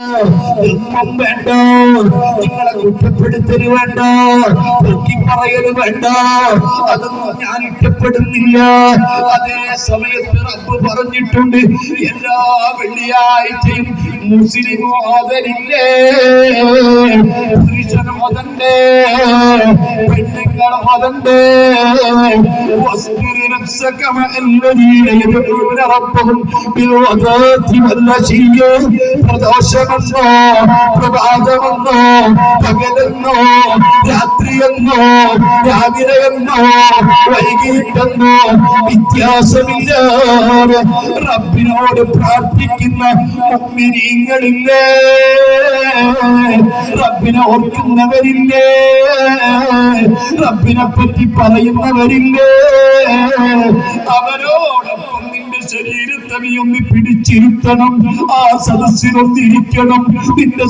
ഒന്നും വേണ്ട, നിങ്ങളെ കുറ്റപ്പെടുത്തല് വേണ്ട, പൊക്കി പറയല് വേണ്ട, അതൊന്നും ഞാൻ ഇഷ്ടപ്പെടുന്നില്ല. അതേ സമയത്ത് റബ്ബ് പറഞ്ഞിട്ടുണ്ട്, എല്ലാ വെള്ളിയാഴ്ചയും മുസ്ലിം ഓതലില്ലേ, പുരുഷൻ ഓതണ്ടേ, പെണ്ണുങ്ങൾ ഓതണ്ടേ. പ്രദോഷമെന്നോ പ്രഭാതമെന്നോ പകലെന്നോ രാത്രിയെന്നോ രാവിലെയെന്നോ വൈകിട്ടെന്നോ വ്യത്യാസമില്ലാതെ റബ്ബിനോട് പ്രാർത്ഥിക്കുന്ന മുഅ്മിനീങ്ങളില്ലേ, റബ്ബിനെ ഓർക്കുന്നവരില്ലേ, റബ്ബിനെ പറ്റി പറയുന്നവരില്ലേ, അവരോടൊപ്പം നിന്റെ ശരീരത്തെ നീ ഒന്ന് പിടിച്ചിരുത്തണം, ആ സദസ്സിലൊന്നിരിക്കണം. നിന്റെ